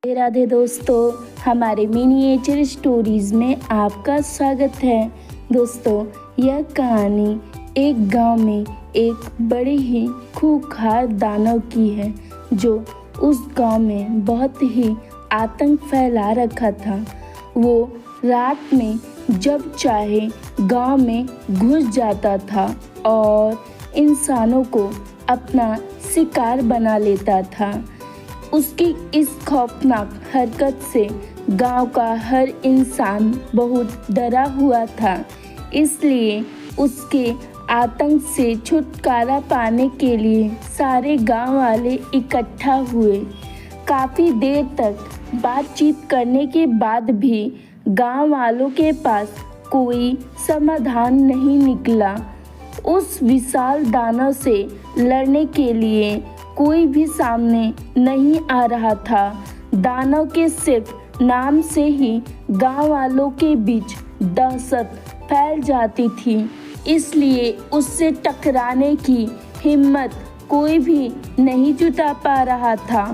राधे राधे दोस्तों, हमारे miniature stories में आपका स्वागत है। दोस्तों, यह कहानी एक गांव में एक बड़े ही खूंखार दानव की है जो उस गांव में बहुत ही आतंक फैला रखा था। वो रात में जब चाहे गांव में घुस जाता था और इंसानों को अपना शिकार बना लेता था। उसकी इस खौफनाक हरकत से गांव का हर इंसान बहुत डरा हुआ था। इसलिए उसके आतंक से छुटकारा पाने के लिए सारे गांव वाले इकट्ठा हुए। काफ़ी देर तक बातचीत करने के बाद भी गांव वालों के पास कोई समाधान नहीं निकला। उस विशाल दानव से लड़ने के लिए कोई भी सामने नहीं आ रहा था। दानव के सिर्फ नाम से ही गांव वालों के बीच दहशत फैल जाती थी, इसलिए उससे टकराने की हिम्मत कोई भी नहीं जुटा पा रहा था।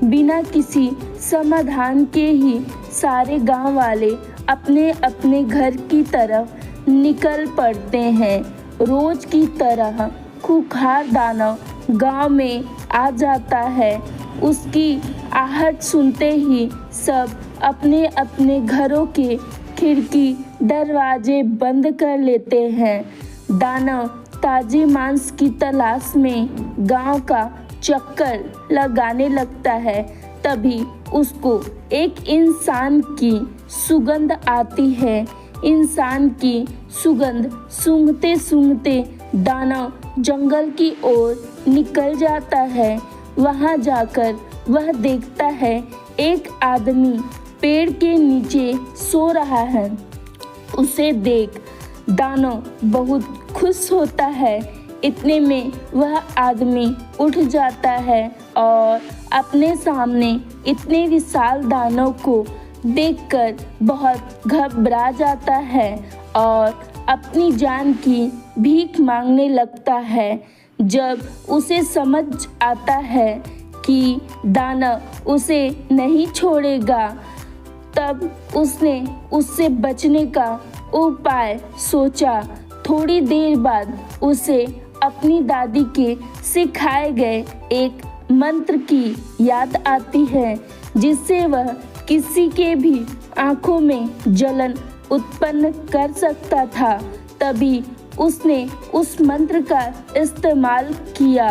बिना किसी समाधान के ही सारे गांव वाले अपने अपने घर की तरफ निकल पड़ते हैं। रोज की तरह खूंखार दानव गांव में आ जाता है। उसकी आहट सुनते ही सब अपने अपने घरों के खिड़की दरवाजे बंद कर लेते हैं। दानव ताजे मांस की तलाश में गांव का चक्कर लगाने लगता है। तभी उसको एक इंसान की सुगंध आती है। इंसान की सुगंध सूंघते सूंघते दानव जंगल की ओर निकल जाता है। वहां जाकर वह देखता है एक आदमी पेड़ के नीचे सो रहा है। उसे देख दानव बहुत खुश होता है। इतने में वह आदमी उठ जाता है और अपने सामने इतने विशाल दानव को देखकर बहुत घबरा जाता है और अपनी जान की भीख मांगने लगता है। जब उसे समझ आता है कि दानव उसे नहीं छोड़ेगा, तब उसने उससे बचने का उपाय सोचा। थोड़ी देर बाद उसे अपनी दादी के सिखाए गए एक मंत्र की याद आती है, जिससे वह किसी के भी आंखों में जलन उत्पन्न कर सकता था। तभी उसने उस मंत्र का इस्तेमाल किया।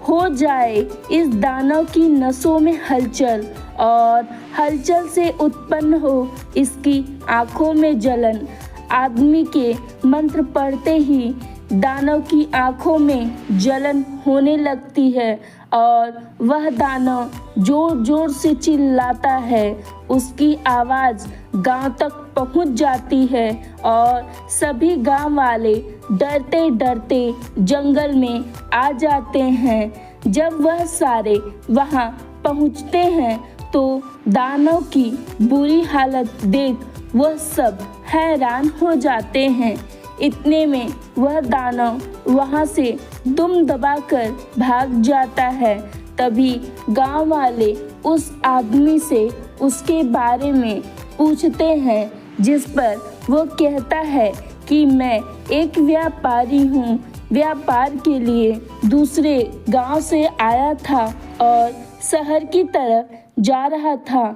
हो जाए इस दानव की नसों में हलचल और हलचल से उत्पन्न हो इसकी आंखों में जलन। आदमी के मंत्र पढ़ते ही दानव की आंखों में जलन होने लगती है और वह दानव जोर जोर से चिल्लाता है। उसकी आवाज़ गांव तक पहुंच जाती है और सभी गांव वाले डरते डरते जंगल में आ जाते हैं। जब वह सारे वहां पहुंचते हैं तो दानव की बुरी हालत देख वह सब हैरान हो जाते हैं। इतने में वह दानव वहां से दुम दबाकर भाग जाता है। तभी गांव वाले उस आदमी से उसके बारे में पूछते हैं, जिस पर वो कहता है कि मैं एक व्यापारी हूँ। व्यापार के लिए दूसरे गांव से आया था और शहर की तरफ जा रहा था।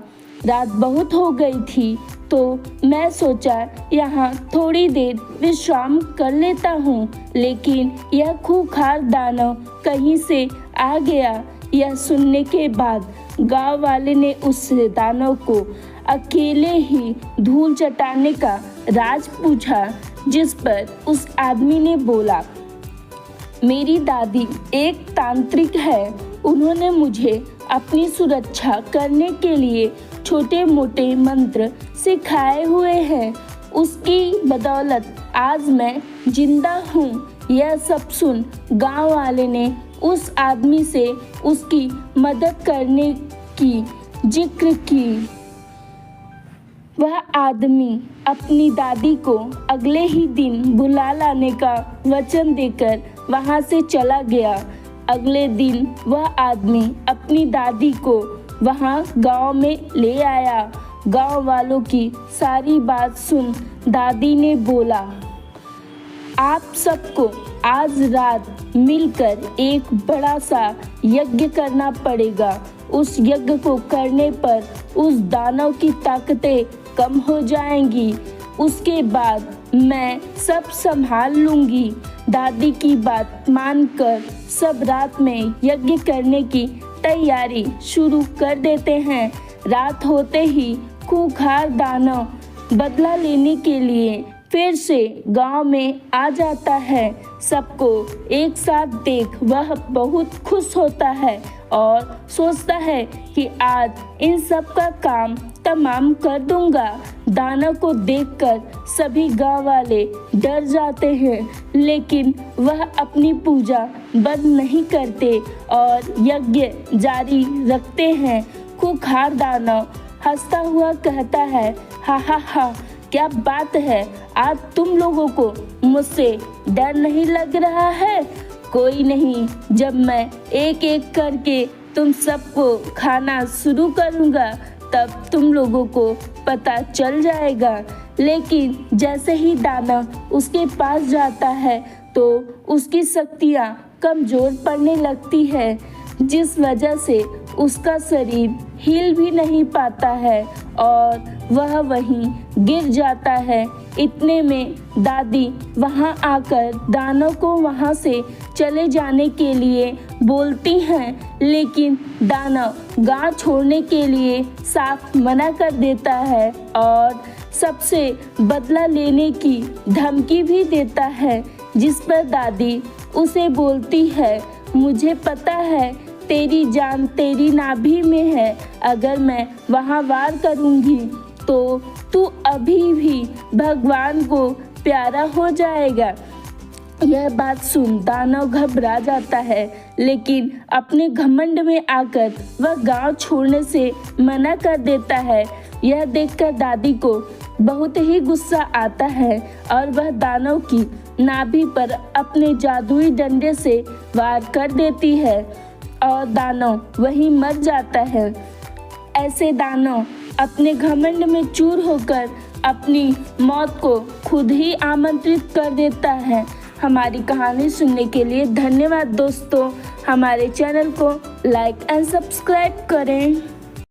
रात बहुत हो गई थी तो मैं सोचा यहाँ थोड़ी देर विश्राम कर लेता हूँ, लेकिन यह खूंखार दानव कहीं से आ गया। यह सुनने के बाद गांव वाले ने उस दानव को अकेले ही धूल चटाने का राज पूछा, जिस पर उस आदमी ने बोला, मेरी दादी एक तांत्रिक है। उन्होंने मुझे अपनी सुरक्षा करने के लिए छोटे मोटे मंत्र सिखाए हुए हैं। उसकी बदौलत आज मैं जिंदा हूँ। यह सब सुन गांव वाले ने उस आदमी से उसकी मदद करने की जिक्र की। वह आदमी अपनी दादी को अगले ही दिन बुला लाने का वचन देकर वहां से चला गया। अगले दिन वह आदमी अपनी दादी को वहाँ गांव में ले आया। गांव वालों की सारी बात सुन दादी ने बोला, आप सबको आज रात मिलकर एक बड़ा सा यज्ञ करना पड़ेगा। उस यज्ञ को करने पर उस दानव की ताकतें कम हो जाएंगी। उसके बाद मैं सब संभाल लूंगी। दादी की बात मानकर सब रात में यज्ञ करने की तैयारी शुरू कर देते हैं। रात होते ही खूंखार दानव बदला लेने के लिए फिर से गांव में आ जाता है। सबको एक साथ देख वह बहुत खुश होता है और सोचता है कि आज इन सब का काम तमाम कर दूंगा। दानव को देखकर सभी गांव वाले डर जाते हैं, लेकिन वह अपनी पूजा बंद नहीं करते और यज्ञ जारी रखते हैं। खूंखार दानव हंसता हुआ कहता है, हा हा हा, क्या बात है, आज तुम लोगों को मुझसे डर नहीं लग रहा है? कोई नहीं, जब मैं एक एक करके तुम सबको खाना शुरू करूँगा तब तुम लोगों को पता चल जाएगा। लेकिन जैसे ही दानव उसके पास जाता है तो उसकी शक्तियाँ कमज़ोर पड़ने लगती है, जिस वजह से उसका शरीर हिल भी नहीं पाता है और वह वहीं गिर जाता है। इतने में दादी वहां आकर दानव को वहां से चले जाने के लिए बोलती हैं, लेकिन दानव गांव छोड़ने के लिए साफ मना कर देता है और सबसे बदला लेने की धमकी भी देता है, जिस पर दादी उसे बोलती है, मुझे पता है तेरी जान तेरी नाभि में है। अगर मैं वहाँ वार करूँगी तो तू अभी भी भगवान को प्यारा हो जाएगा। यह बात सुन दानव घबरा जाता है, लेकिन अपने घमंड में आकर वह गांव छोड़ने से मना कर देता है। यह देखकर दादी को बहुत ही गुस्सा आता है और वह दानव की नाभि पर अपने जादुई डंडे से वार कर देती है और दानव वहीं मर जाता है। ऐसे दानव अपने घमंड में चूर होकर अपनी मौत को खुद ही आमंत्रित कर देता है। हमारी कहानी सुनने के लिए धन्यवाद दोस्तों। हमारे चैनल को लाइक एंड सब्सक्राइब करें।